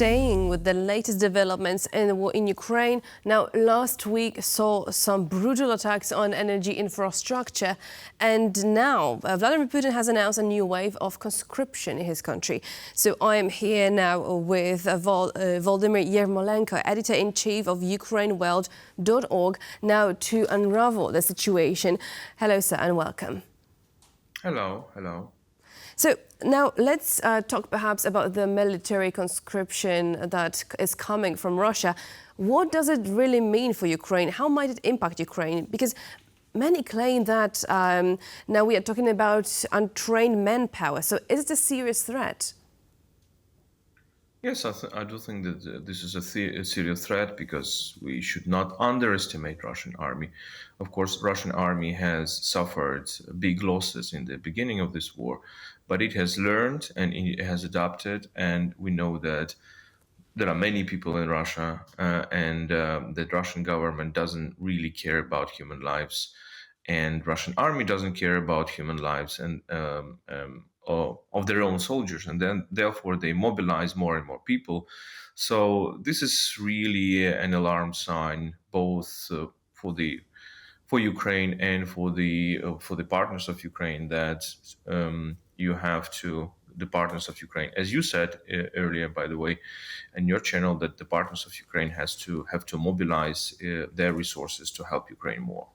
staying with the latest developments in the war in Ukraine. Now, last week saw some brutal attacks on energy infrastructure, and now Vladimir Putin has announced a new wave of conscription in his country. So I am here now with Volodymyr Yermolenko, editor-in-chief of ukraineworld.org, now to unravel the situation. Hello, sir, and welcome. Hello. So now let's talk perhaps about the military conscription that is coming from Russia. What does it really mean for Ukraine? How might it impact Ukraine? Because many claim that now we are talking about untrained manpower. So is it a serious threat? Yes, I do think that this is a serious threat because we should not underestimate Russian army. Of course, Russian army has suffered big losses in the beginning of this war, but it has learned and it has adapted. And we know that there are many people in Russia, and the Russian government doesn't really care about human lives, and Russian army doesn't care about human lives and of their own soldiers, and then therefore they mobilize more and more people. So this is really an alarm sign, both for Ukraine and for the partners of Ukraine, that you have to the partners of Ukraine, as you said earlier, by the way, in your channel, that the partners of Ukraine have to mobilize their resources to help Ukraine more.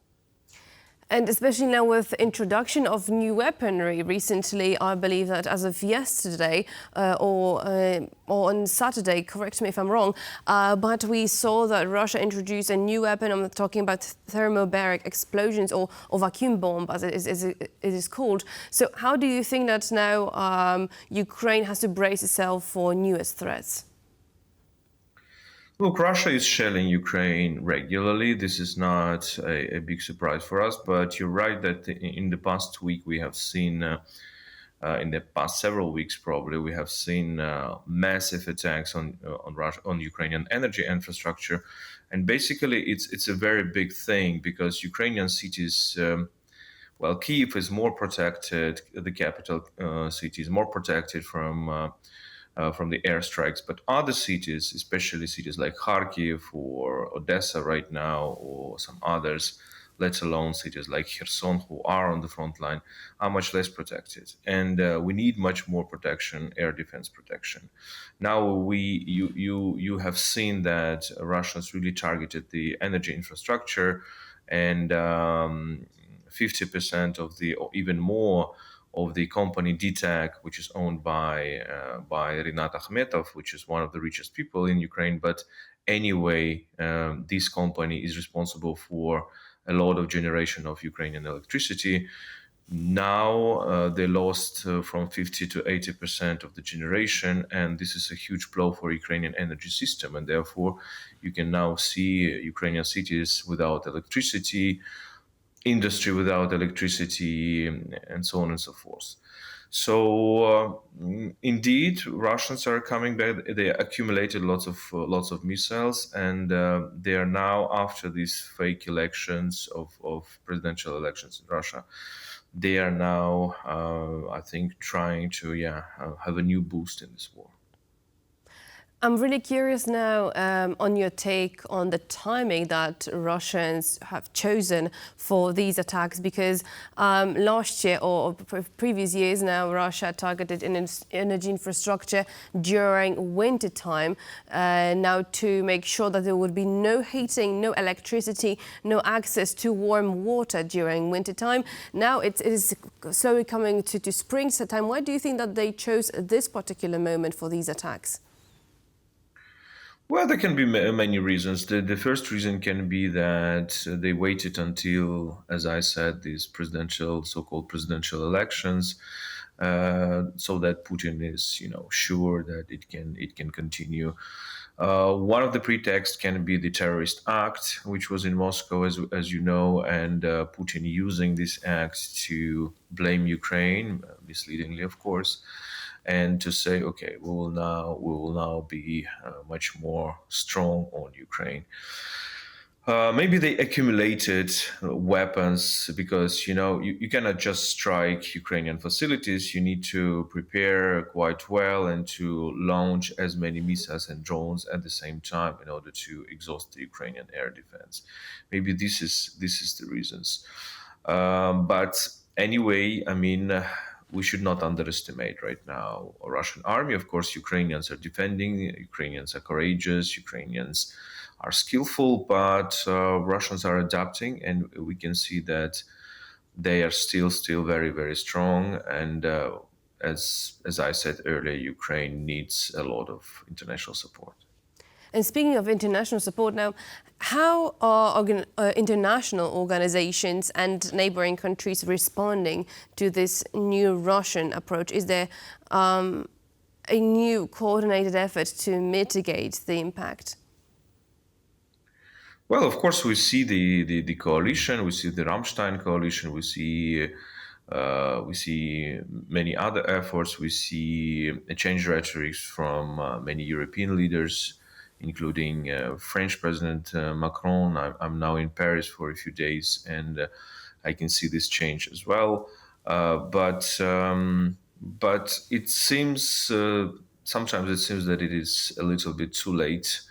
And especially now with the introduction of new weaponry recently, I believe that as of yesterday or on Saturday, correct me if I'm wrong, but we saw that Russia introduced a new weapon. I'm talking about thermobaric explosions or vacuum bomb, as it is called. So how do you think that now Ukraine has to brace itself for newest threats? Look, Russia is shelling Ukraine regularly. This is not a big surprise for us, but you're right that in the past week we have seen, in the past several weeks probably, we have seen massive attacks on Russia, on Ukrainian energy infrastructure, and basically it's a very big thing because Ukrainian cities. Well, Kyiv is more protected. The capital city is more protected from the airstrikes, but other cities, especially cities like Kharkiv or Odessa right now, or some others, let alone cities like Kherson, who are on the front line, are much less protected. And we need much more protection, air defense protection. Now you have seen that Russia has really targeted the energy infrastructure, and 50% of the, or even more, of the company DTAG, which is owned by Rinat Akhmetov, which is one of the richest people in Ukraine. But anyway, this company is responsible for a lot of generation of Ukrainian electricity. Now they lost from 50 to 80% of the generation, and this is a huge blow for Ukrainian energy system. And therefore, you can now see Ukrainian cities without electricity, industry without electricity, and so on and so forth. So indeed, Russians are coming back. They accumulated lots of missiles, and they are now, after these fake elections of presidential elections in Russia, they are now, I think, trying to have a new boost in this war. I'm really curious now on your take on the timing that Russians have chosen for these attacks, because last year or previous years now, Russia targeted energy infrastructure during winter time, now to make sure that there would be no heating, no electricity, no access to warm water during winter time. Now it is slowly coming to spring time. Why do you think that they chose this particular moment for these attacks? Well, there can be many reasons. The first reason can be that they waited until, as I said, these so-called presidential elections, so that Putin is, sure that it can continue. One of the pretexts can be the terrorist act, which was in Moscow, as you know, and Putin using this act to blame Ukraine, misleadingly, of course, and to say, okay, we will now be much more strong on Ukraine. Maybe they accumulated weapons because you cannot just strike Ukrainian facilities. You need to prepare quite well and to launch as many missiles and drones at the same time in order to exhaust the Ukrainian air defense. Maybe this is the reasons. But anyway, I mean, we should not underestimate right now a Russian army. Of course, Ukrainians are defending. Ukrainians are courageous. Ukrainians are skillful, but Russians are adapting, and we can see that they are still very very strong. And as I said earlier, Ukraine needs a lot of international support. And speaking of international support now, how are international organizations and neighboring countries responding to this new Russian approach? Is there a new coordinated effort to mitigate the impact? Well, of course, we see the coalition, we see the Ramstein coalition, we see many other efforts. We see a change rhetoric from many European leaders, including French President Macron. I'm now in Paris for a few days, and I can see this change as well. But it seems sometimes it seems that it is a little bit too late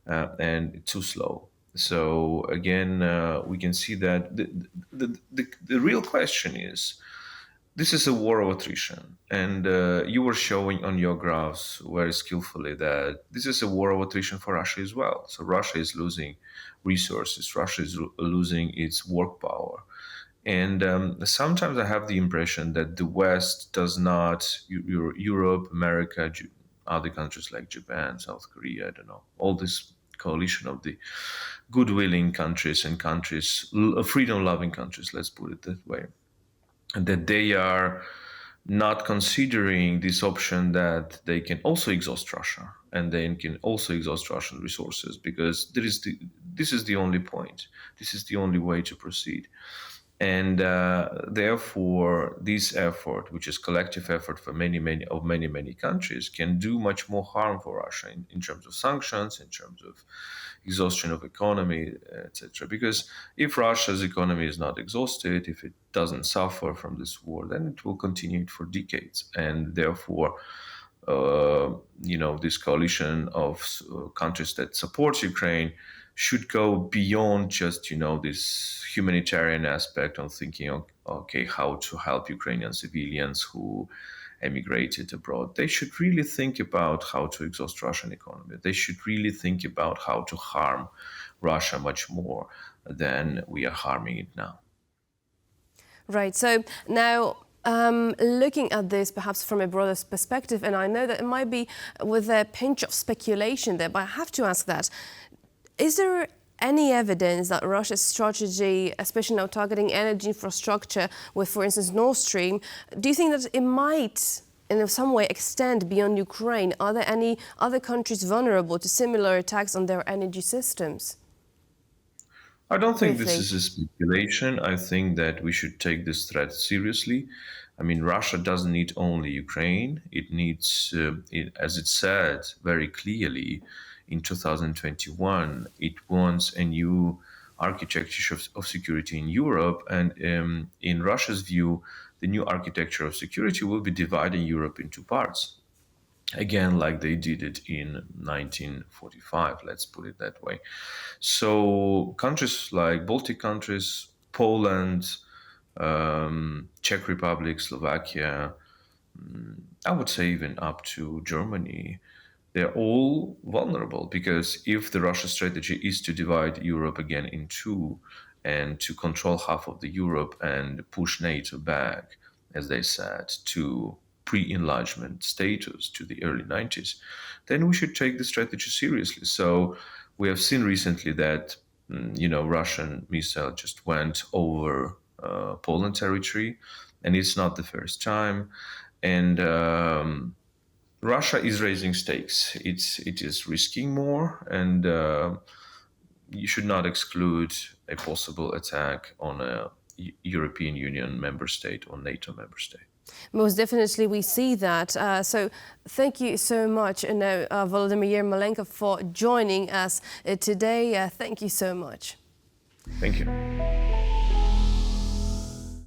and too slow. So again, we can see that the real question is, this is a war of attrition, and you were showing on your graphs very skillfully that this is a war of attrition for Russia as well. So Russia is losing resources, Russia is losing its work power. And sometimes I have the impression that the West does not, Europe, America, other countries like Japan, South Korea, I don't know, all this coalition of the good-willing countries and countries, freedom-loving countries, let's put it that way, and that they are not considering this option that they can also exhaust Russia and they can also exhaust Russian resources, because this is the only point. This is the only way to proceed. And therefore, this effort, which is collective effort for many countries, can do much more harm for Russia in terms of sanctions, in terms of exhaustion of economy, etc. Because if Russia's economy is not exhausted, if it doesn't suffer from this war, then it will continue for decades. And therefore, this coalition of countries that supports Ukraine should go beyond just this humanitarian aspect of thinking, okay, how to help Ukrainian civilians who emigrated abroad. They should really think about how to exhaust Russian economy. They should really think about how to harm Russia much more than we are harming it now. Right. So now, looking at this perhaps from a broader perspective, and I know that it might be with a pinch of speculation there, but I have to ask that. Is there any evidence that Russia's strategy, especially now targeting energy infrastructure with, for instance, Nord Stream, do you think that it might in some way extend beyond Ukraine? Are there any other countries vulnerable to similar attacks on their energy systems? I don't think this Briefly. is a speculation. I think that we should take this threat seriously. I mean, Russia doesn't need only Ukraine. It needs, as it said very clearly in 2021, it wants a new architecture of security in Europe. And in Russia's view, the new architecture of security will be dividing Europe into parts. Again, like they did it in 1945, let's put it that way. So countries like Baltic countries, Poland, Czech Republic, Slovakia, I would say even up to Germany, they're all vulnerable, because if the Russia strategy is to divide Europe again in two and to control half of the Europe and push NATO back, as they said, to pre-enlargement status to the early 90s, then we should take the strategy seriously. So we have seen recently that Russian missile just went over Poland territory, and it's not the first time. And Russia is raising stakes. It is risking more, and you should not exclude a possible attack on a European Union member state or NATO member state. Most definitely, we see that. So thank you so much, Volodymyr Yermolenko, for joining us today. Thank you so much. Thank you.